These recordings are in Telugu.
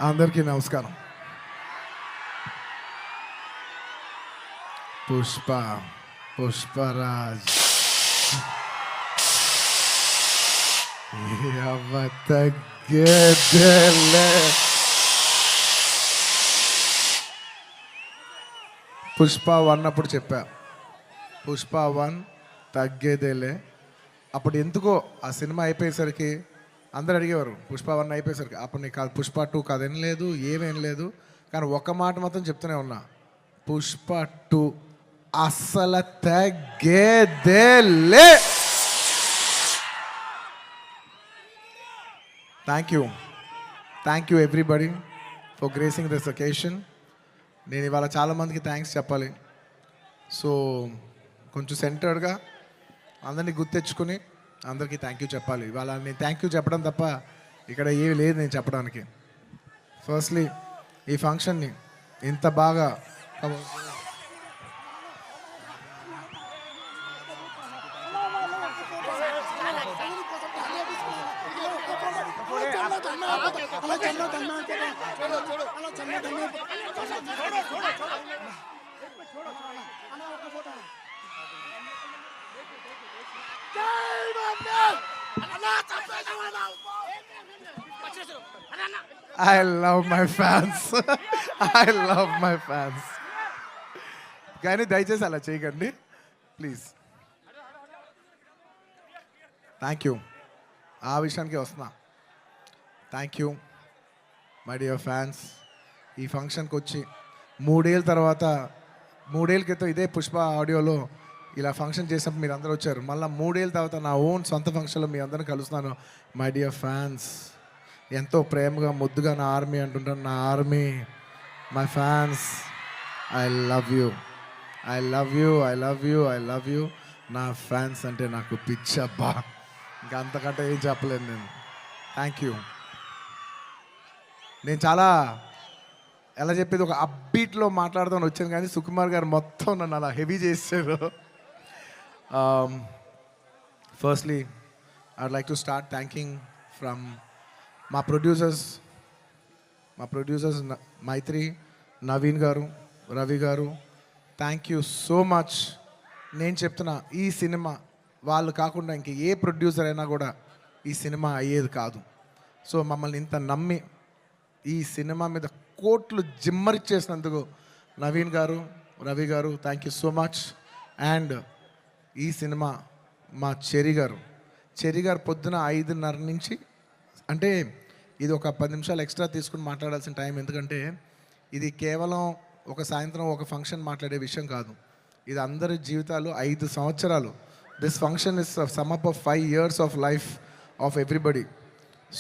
అందరికీ నమస్కారం. పుష్ప పుష్పరాజ్ తగ్గేదేలే. పుష్ప 1 అప్పుడు చెప్పా, పుష్ప 1 తగ్గేదేలే. అప్పుడు ఎందుకో ఆ సినిమా అయిపోయేసరికి అందరు అడిగేవారు, పుష్ప 1 అయిపోయేసరికి అప్పుడు నీకు కాదు, పుష్ప 2 కదేం లేదు, ఏమేం లేదు. కానీ ఒక మాట మాత్రం చెప్తూనే ఉన్నా, పుష్ప 2 అస్సలు తగ్గేదేలే. Thank you everybody for gracing this occasion. నేను ఇవాళ చాలామందికి థ్యాంక్స్ చెప్పాలి. సో కొంచెం సెంటర్డ్గా అందరినీ గుర్తెచ్చుకుని అందరికీ థ్యాంక్ యూ చెప్పాలి. ఇవాళ నేను థ్యాంక్ యూ చెప్పడం తప్ప ఇక్కడ ఏమి లేదు నేను చెప్పడానికి. ఫస్ట్లీ ఈ ఫంక్షన్ని ఇంత బాగా I love my fans. I love my fans. కానీ దయచేసి అలా చేయకండి ప్లీజ్. Thank you. ఆ విషయానికి వస్తున్నా. Thank you my dear fans. ఈ ఫంక్షన్కి వచ్చి 3 ఏళ్ళ తర్వాత, 3 ఏళ్ళ క్రితం ఇదే పుష్ప ఆడియోలో ఇలా ఫంక్షన్ చేసినప్పుడు మీరు అందరూ వచ్చారు. మళ్ళీ 3 ఏళ్ళ తర్వాత నా ఓన్ సొంత ఫంక్షన్లో మీ అందరిని కలుస్తున్నాను. మై డియర్ ఫ్యాన్స్, ఎంతో ప్రేమగా ముద్దుగా నా ఆర్మీ అంటుంటాను. నా army, my fans, I love you, I love you, I love you, I love you. నా ఫ్యాన్స్ అంటే నాకు పిచ్చబ్బా, ఇంకా అంతకంటే ఏం చెప్పలేను నేను. Thank you. నేను చాలా ఎలా చెప్పేది, ఒక అప్బీట్లో మాట్లాడదామని వచ్చాను, కానీ సుకుమార్ గారు మొత్తం నన్ను అలా హెవీ చేశారు. Firstly I'd like to start thanking from మా ప్రొడ్యూసర్స్ మైత్రి, నవీన్ గారు, రవి గారు. Thank you so much. నేను చెప్తున్నా, ఈ సినిమా వాళ్ళు కాకుండా ఇంక ఏ ప్రొడ్యూసర్ అయినా కూడా ఈ సినిమా అయ్యేది కాదు. సో మమ్మల్ని ఇంత నమ్మి ఈ సినిమా మీద కోట్లు జిమ్మరిచ్చేసినందుకు నవీన్ గారు, రవి గారు, thank you so much. And ఈ సినిమా మా చెరి గారు పొద్దున 5:30 నుంచి, అంటే ఇది ఒక 10 నిమిషాలు ఎక్స్ట్రా తీసుకుని మాట్లాడాల్సిన టైం. ఎందుకంటే ఇది కేవలం ఒక సాయంత్రం ఒక ఫంక్షన్ మాట్లాడే విషయం కాదు, ఇది అందరి జీవితాలు 5 సంవత్సరాలు. This function is sum up of 5 years of life of everybody.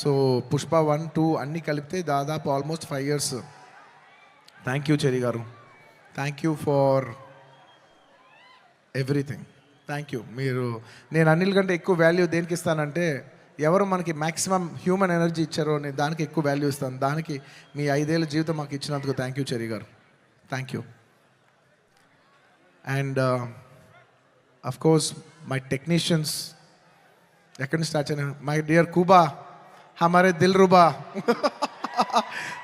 So Pushpa 1, 2 అన్నీ కలిపితే దాదాపు ఆల్మోస్ట్ 5 years. థ్యాంక్ యూ చెరి గారు, thank you for everything. Thank you. నేను అన్నిల కంటే ఎక్కువ వాల్యూ దేనికి ఇస్తానంటే, ఎవరు మనకి మ్యాక్సిమం హ్యూమన్ ఎనర్జీ ఇచ్చారో నేను దానికి ఎక్కువ వాల్యూ ఇస్తాను. దానికి మీ 5 ఏళ్ళ జీవితం మాకు ఇచ్చినందుకు థ్యాంక్ యూ చెరి గారు, thank you. And of course my technicians, ఎక్కడి నుంచి స్టార్ట్ అయినా, మై డియర్ కుబా, हमारे दिल रुबा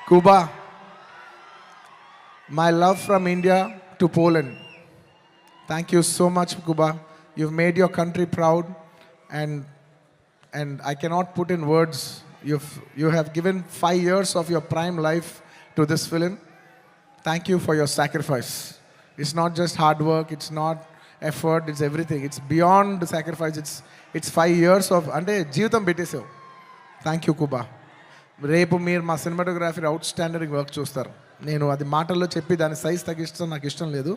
Kuba, my love from India to Poland. Thank you so much, Kuba. You've made your country proud, and I cannot put in words. You have given 5 years of your prime life to this film. Thank you for your sacrifice. It's not just hard work, it's not effort, it's everything. It's beyond sacrifice. It's 5 years of ante జీవితం పెట్టేసావు. Thank you కుబా. రేపు మీరు మా సినిమాటోగ్రఫీ అవుట్ స్టాండర్డ్ వర్క్ చూస్తారు. నేను అది మాటల్లో చెప్పి దాని సైజ్ తగ్గిస్తాం నాకు ఇష్టం లేదు.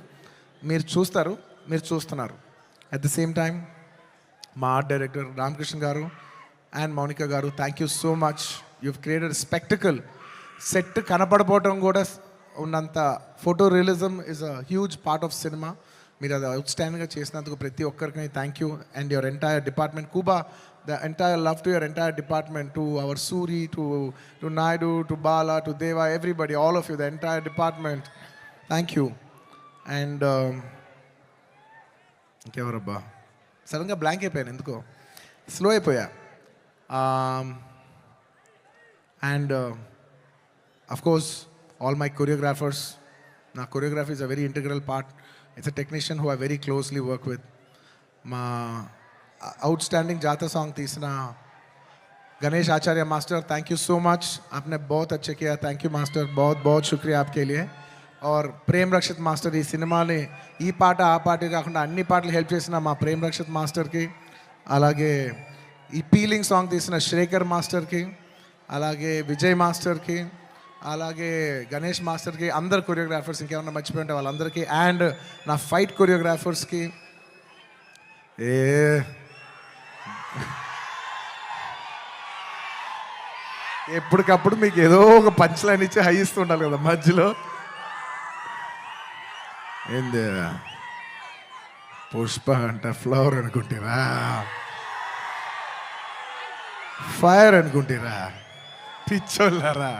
మీరు చూస్తారు, మీరు చూస్తున్నారు. అట్ ద సేమ్ టైం మా art director Ramakrishna garu and Mounika garu, thank you so much. You've created spectacle. Set కనపడపోవటం కూడా ఉన్నంత photo realism is a huge part of cinema. మీరు అది అవుట్ స్టాండింగ్గా చేసినందుకు ప్రతి ఒక్కరికి thank you. And your entire department కుబా, the entire love to your entire department, to our Suri, to Naidu, to Bala, to Deva, everybody, all of you, the entire department, thank you. And ఇంకెవరబ్బా, సడన్గా బ్లాంక్ అయిపోయాను, ఎందుకో స్లో అయిపోయా. And Of course, all my choreographers. Now, choreography is a very integral part. It's a technician who I very closely work with. మా outstanding जाता song तीसना Ganesh Acharya master, thank you so much, आपने बहुत अच्छे किया. థ్యాంక్ యూ మాస్టర్, बहुत बहुत शुक्रिया आपके लिए. और ప్రేమ్ రక్షిత్ మాస్టర్ ఈ సినిమాని ఈ పాట ఆ పాట కాకుండా అన్ని పాటలు హెల్ప్ చేసిన మా ప్రేమ్ రక్షిత్ మాస్టర్కి, అలాగే ఈ పీలింగ్ సాంగ్ తీసిన శ్రేఖర్ మాస్టర్కి, అలాగే విజయ్ మాస్టర్కి, అలాగే గణేష్ మాస్టర్కి, అందరు కొరియోగ్రాఫర్స్, ఇంకేమన్నా మర్చిపోయి ఉంటే వాళ్ళందరికీ, అండ్ నా ఫైట్ కొరియోగ్రాఫర్స్కి. ఎప్పటికప్పుడు మీకు ఏదో ఒక పంచ్ లైన్ ఇచ్చి హై ఇస్తూ ఉండాలి కదా మధ్యలో. ఏంది పుష్ప అంట ఫ్లవర్ అనుకుంటారా, ఫైర్ అనుకుంటారా, పిచ్చోళ్ళారా,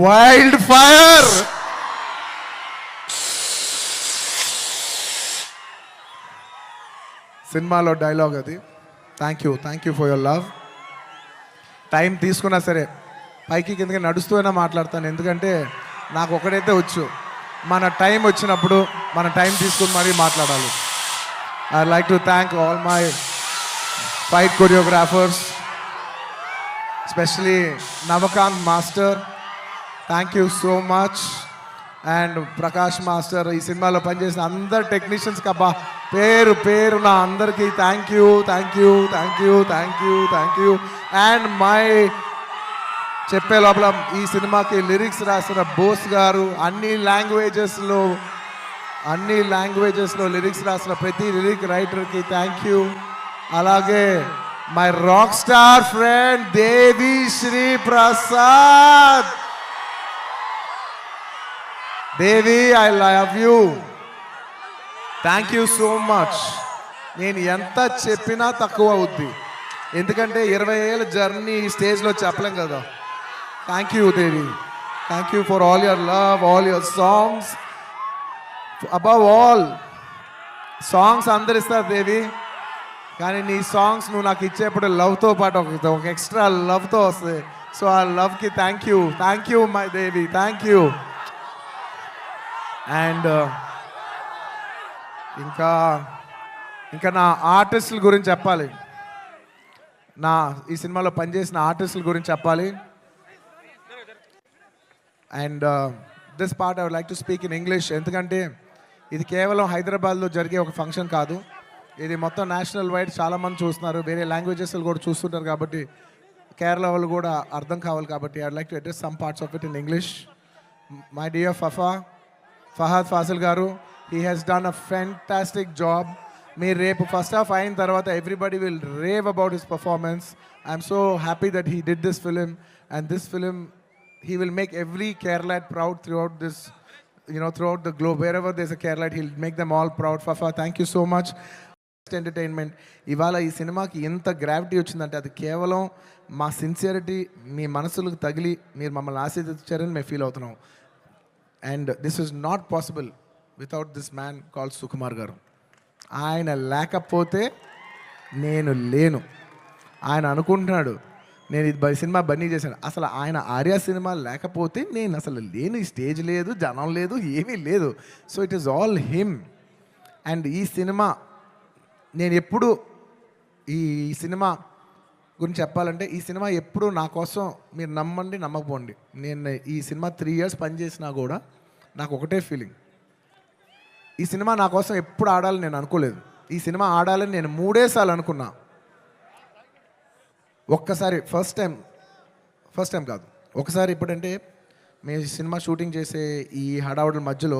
వైల్డ్ ఫైర్. సినిమాలో డైలాగ్ అది. Thank you for your love. Time తీసుకున్నా సరే పైకి కిందకి నడుస్తూనే మాట్లాడతాను, ఎందుకంటే నాకు ఒకటైతే వచ్చు, మన టైం వచ్చినప్పుడు మన టైం తీసుకుని మరీ మాట్లాడాలి. I like to thank all my fight choreographers, especially Navakanth master, thank you so much. And Prakash master, ఈ సినిమాలో పనిచేసిన అందరు టెక్నీషియన్స్కి అబ్బా పేరు నా అందరికీ థ్యాంక్ యూ. అండ్ మై చెప్పే లోపల ఈ సినిమాకి లిరిక్స్ రాసిన బోస్ గారు, అన్ని లాంగ్వేజెస్లో లిరిక్స్ రాసిన ప్రతి లిరిక్ రైటర్కి థ్యాంక్ యూ. అలాగే my rock star friend Devi Sri Prasad. Devi, I love you, thank you so much. నేను ఎంత చెప్పినా తక్కువ అవుద్ది, ఎందుకంటే 20 ఏళ్ళ జర్నీ ఈ స్టేజ్లో చెప్పలేం కదా. Thank you Devi, thank you for all your love, all your songs. Above all, songs అందరు ఇస్తారు దేవి, కానీ నీ సాంగ్స్ నువ్వు నాకు ఇచ్చేప్పుడు లవ్తో పాటు ఒక ఎక్స్ట్రా లవ్తో వస్తుంది. సో ఆ లవ్కి thank you my Devi, thank you. And ఇంకా నా ఆర్టిస్టుల గురించి చెప్పాలి, ఈ సినిమాలో పనిచేసిన ఆర్టిస్టుల గురించి చెప్పాలి. And this part I would like to speak in English, ఎందుకంటే ఇది కేవలం హైదరాబాద్లో జరిగే ఒక ఫంక్షన్ కాదు, ఇది మొత్తం నేషనల్ వైడ్ చాలామంది చూస్తున్నారు, వేరే లాంగ్వేజెస్ కూడా చూస్తుంటారు, కాబట్టి కేరళ వాళ్ళు కూడా అర్థం కావాలి, కాబట్టి I would like to address some parts of it in English. My dear Fahadh Faasil garu, he has done a fantastic job. మీరు రేపు ఫస్ట్ హాఫ్ అయిన తర్వాత everybody will rave about his performance. I'm so happy that he did this film, and this film he will make every Keralite proud throughout this, throughout the globe. Wherever there's a Keralite, he'll make them all proud. Fafa, thank you so much. Entertainment. ఇవాళ ఈ సినిమాకి ఎంత గ్రావిటీ వచ్చిందంటే అది కేవలం మా సిన్సియరిటీ మీ మనసులకు తగిలి మీరు మమ్మల్ని ఆశీర్వదించారని మేము ఫీల్ అవుతున్నాం. And this is not possible without this man called Sukumar గారు. ఆయన లేకపోతే నేను లేను. ఆయన అనుకుంటున్నాడు నేను ఇది సినిమా బన్నీ చేశాను, అసలు ఆయన ఆర్యా సినిమా లేకపోతే నేను అసలు లేను, ఈ స్టేజ్ లేదు, జనం లేదు, ఏమీ లేదు. So it is all him. And ఈ సినిమా నేను ఎప్పుడు ఈ సినిమా గురించి చెప్పాలంటే, ఈ సినిమా ఎప్పుడు నా కోసం మీరు నమ్మండి నమ్మకపోండి, నేను ఈ సినిమా 3 years పనిచేసినా కూడా నాకు ఒకటే ఫీలింగ్, ఈ సినిమా నా కోసం ఎప్పుడు ఆడాలని నేను అనుకోలేదు. ఈ సినిమా ఆడాలని నేను 3 సార్లు అనుకున్నా. ఒక్కసారి ఫస్ట్ టైం కాదు, ఒకసారి ఇప్పుడంటే మేము సినిమా షూటింగ్ చేసే ఈ హడావుడి మధ్యలో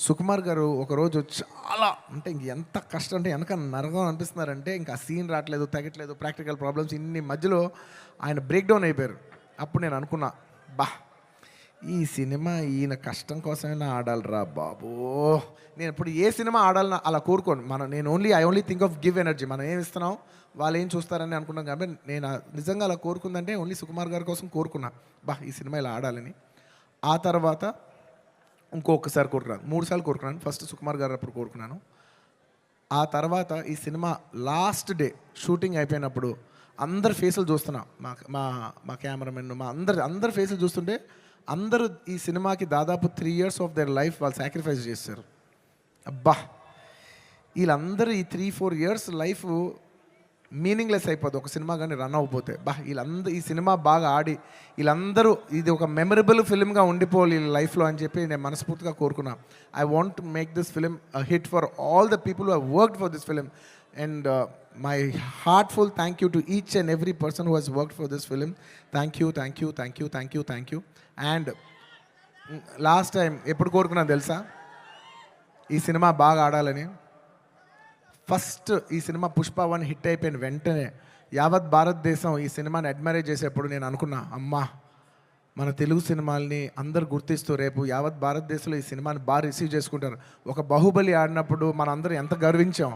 సుకుమార్ గారు ఒకరోజు చాలా అంటే ఎంత కష్టం అంటే వెనక నరకం అనిపిస్తున్నారంటే ఇంకా సీన్ రావట్లేదు, తగ్గట్లేదు, ప్రాక్టికల్ ప్రాబ్లమ్స్, ఇన్ని మధ్యలో ఆయన బ్రేక్ డౌన్ అయిపోయారు. అప్పుడు నేను అనుకున్నా, ఈ సినిమా ఈయన కష్టం కోసమైనా ఆడాలిరా బాబో. నేను ఇప్పుడు ఏ సినిమా ఆడాలని అలా కోరుకోను. నేను I only think of give energy. మనం ఏమి ఇస్తున్నాం వాళ్ళు ఏం చూస్తారని అనుకున్నాం, కాబట్టి నేను నిజంగా అలా కోరుకుందంటే ఓన్లీ సుకుమార్ గారి కోసం కోరుకున్నా, ఈ సినిమా ఇలా ఆడాలని. ఆ తర్వాత ఇంకొకసారి కోరుకున్నాను, 3 సార్లు కోరుకున్నాను. ఫస్ట్ సుకుమార్ గారు అప్పుడు కోరుకున్నాను. ఆ తర్వాత ఈ సినిమా లాస్ట్ డే షూటింగ్ అయిపోయినప్పుడు అందరి ఫేసులు చూస్తున్నా, మా కెమెరామెన్, మా అందరి ఫేసులు చూస్తుంటే అందరూ ఈ సినిమాకి దాదాపు 3 years ఆఫ్ దర్ లైఫ్ వాళ్ళు సాక్రిఫైస్ చేశారు. అబ్బా, వీళ్ళందరూ ఈ 3-4 years లైఫ్ మీనింగ్లెస్ అయిపోతుంది ఒక సినిమా కానీ రన్ అవ్వకపోతే. వీళ్ళందరూ ఈ సినిమా బాగా ఆడి వీళ్ళందరూ ఇది ఒక మెమరబుల్ ఫిల్మ్గా ఉండిపోవాలి వీళ్ళ లైఫ్లో అని చెప్పి నేను మనస్ఫూర్తిగా కోరుకున్నా. I want to make this film hit for all the people who have worked for this film. And my heartful thank you to each and every person who has worked for this film. Thank you, thank you, thank you, thank you, thank you. And last time ఎప్పుడు కోరుకున్నాను తెలుసా ఈ సినిమా బాగా ఆడాలని? ఫస్ట్ ఈ సినిమా పుష్ప 1 హిట్ అయిపోయిన వెంటనే యావత్ భారతదేశం ఈ సినిమాని అడ్మైర్ చేసేప్పుడు నేను అనుకున్నా, అమ్మా మన తెలుగు సినిమాల్ని అందరు గుర్తిస్తూ రేపు యావత్ భారతదేశంలో ఈ సినిమాని బాగా రిసీవ్ చేసుకుంటారు. ఒక బాహుబలి ఆడినప్పుడు మనం అందరూ ఎంత గర్వించాం.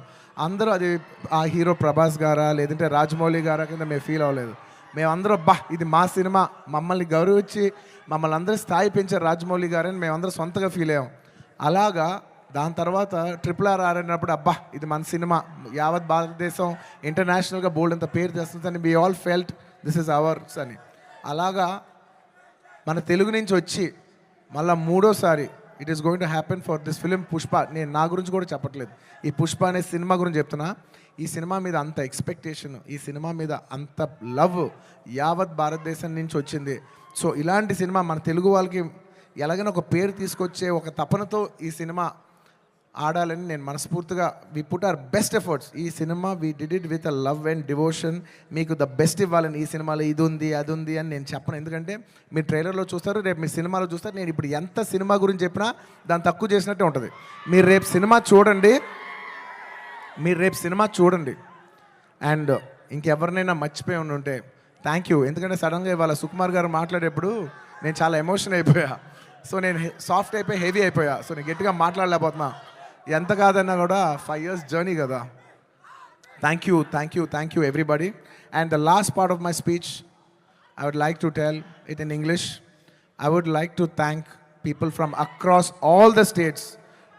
అందరూ అది ఆ హీరో ప్రభాస్ గారా లేదంటే రాజమౌళి గారా కింద మేము ఫీల్ అవ్వలేదు. మేమందరూ ఇది మా సినిమా, మమ్మల్ని గౌరవించి మమ్మల్ని అందరూ స్థాయి పెంచారు రాజమౌళి గారని మేమందరూ సొంతగా ఫీల్ అయ్యాం. అలాగా దాని తర్వాత RRR ఆడినప్పుడు ఇది మన సినిమా యావత్ భారతదేశం ఇంటర్నేషనల్గా బోల్డ్ అంత పేరు తెస్తుందని we all felt this is ours అని. అలాగా మన తెలుగు నుంచి వచ్చి మళ్ళీ మూడోసారి it is going to happen for this film Pushpa. నేను నా గురించి కూడా చెప్పట్లేదు, ఈ పుష్ప అనే సినిమా గురించి చెప్తున్నా. ఈ సినిమా మీద అంత ఎక్స్పెక్టేషన్, ఈ సినిమా మీద అంత లవ్ యావత్ భారతదేశం నుంచి వచ్చింది. సో ఇలాంటి సినిమా మన తెలుగు వాళ్ళకి ఎలాగైనా ఒక పేరు తీసుకొచ్చే ఒక తపనతో ఈ సినిమా ఆడాలని నేను మనస్ఫూర్తిగా we put our best efforts. ఈ సినిమా we did it with a love and devotion. మీకు ద బెస్ట్ ఇవ్వాలని ఈ సినిమాలో ఇది ఉంది అది ఉంది అని నేను చెప్పను. ఎందుకంటే మీరు ట్రైలర్లో చూస్తారు, రేపు మీరు సినిమాలో చూస్తారు. నేను ఇప్పుడు ఎంత సినిమా గురించి చెప్పినా దాన్ని తక్కువ చేసినట్టే ఉంటుంది. మీరు రేపు సినిమా చూడండి. అండ్ ఇంకెవరినైనా మర్చిపోయి ఉంటే థ్యాంక్ యూ. ఎందుకంటే సడన్గా ఇవాళ సుకుమార్ గారు మాట్లాడేప్పుడు నేను చాలా ఎమోషన్ అయిపోయా. సో నేను సాఫ్ట్ అయిపోయి హెవీ అయిపోయా. సో నేను గట్టిగా మాట్లాడలేకపోతున్నా. ఎంత కాదన్నా కూడా 5 years జర్నీ కదా. Thank you, thank you, thank you everybody. And the last part of my speech I would like to tell it in English. I would like to thank people from across all the states,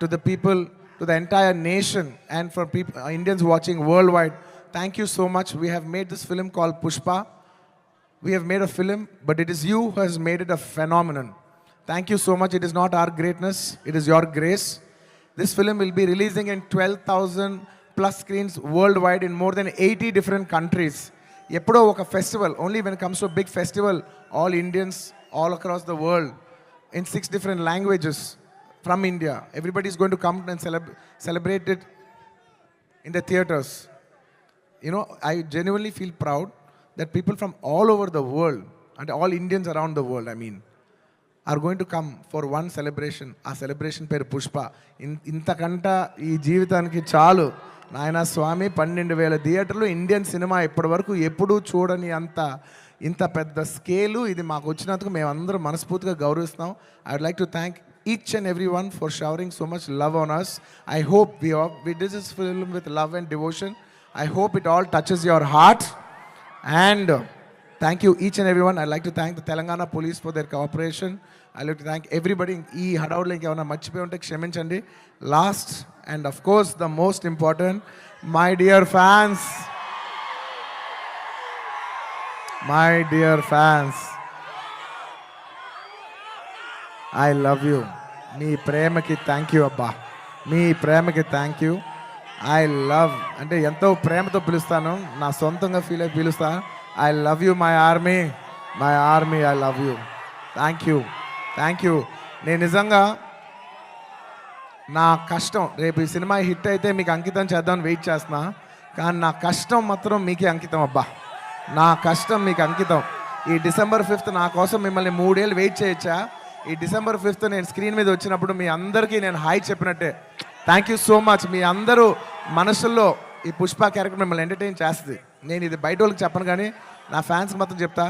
to the people, to the entire nation, and for people, Indians watching worldwide. Thank you so much. We have made this film called Pushpa. We have made a film, but it is you who has made it a phenomenon. Thank you so much. It is not our greatness, it is your grace. This film will be releasing in 12,000 plus screens worldwide in more than 80 different countries. Eppudo oka festival, only when it comes to a big festival, all Indians all across the world in 6 different languages from India, everybody is going to come and celebrate it in the theaters. You know, I genuinely feel proud that people from all over the world, and all Indians around the world, I mean, are going to come for one celebration. ఆ సెలబ్రేషన్ పేరు పుష్ప. ఇంతకంట ఈ జీవితానికి చాలు నాయన స్వామి. 12,000 థియేటర్లు, ఇండియన్ సినిమా ఇప్పటి వరకు ఎప్పుడూ చూడని ఇంత పెద్ద స్కేలు ఇది మాకు వచ్చినందుకు మేమందరం మనస్ఫూర్తిగా గౌరవిస్తున్నాం. I would like to thank each and everyone for showering so much love on us. I hope we did this film with love and devotion. I hope it all touches your heart. And thank you each and everyone. I'd like to thank the Telangana police for their cooperation. I'd like to thank everybody. ఈ హడావుడిలో ఇంకేమైనా మర్చిపోయి ఉంటే క్షమించండి. Last and of course the most important, my dear fans. My dear fans, I love you. మీ ప్రేమకి థ్యాంక్ యూ అబ్బా. మీ ప్రేమకి థ్యాంక్ యూ. ఐ లవ్ అంటే ఎంతో ప్రేమతో పిలుస్తాను, నా సొంతంగా ఫీల్ అయి పిలుస్తాను. I love you, my army. My army, I love you. Thank you. Thank you. నేను నిజంగా నా కష్టం రేపు ఈ సినిమా హిట్ అయితే మీకు అంకితం చేద్దామని వెయిట్ చేస్తున్నా. కానీ నా కష్టం మాత్రం మీకే అంకితం అబ్బా. నా కష్టం మీకు అంకితం. ఈ December 5th నా కోసం మిమ్మల్ని 3 ఏళ్ళు వెయిట్ చేయొచ్చా? ఈ December 5th నేను స్క్రీన్ మీద వచ్చినప్పుడు మీ అందరికీ నేను హాయ్ చెప్పినట్టే. Thank you so much. మీ అందరూ మనసుల్లో ఈ పుష్ప క్యారెక్టర్ మిమ్మల్ని ఎంటర్టైన్ చేస్తుంది. నేను ఇది బయట వాళ్ళకి చెప్పను కానీ నా ఫ్యాన్స్కి మాత్రం చెప్తా,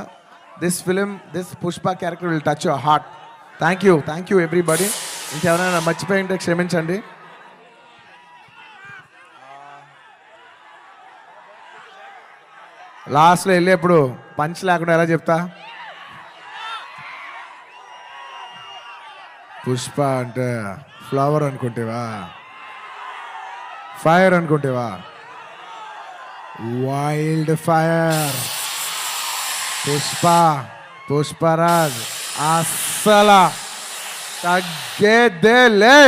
this film, this Pushpa character will touch your heart. Thank you everybody. ఇంకెవరైనా మర్చిపోయి ఉంటే క్షమించండి. లాస్ట్లో వెళ్ళేప్పుడు పంచ్ లేకుండా ఎలా చెప్తా? పుష్ప అంటే ఫ్లవర్ అనుకుంటేవా, ఫైర్ అనుకుంటేవా? Wild fire. పుష్ప, పుష్పరాజ్, అస్సలా తగ్గేదేలే.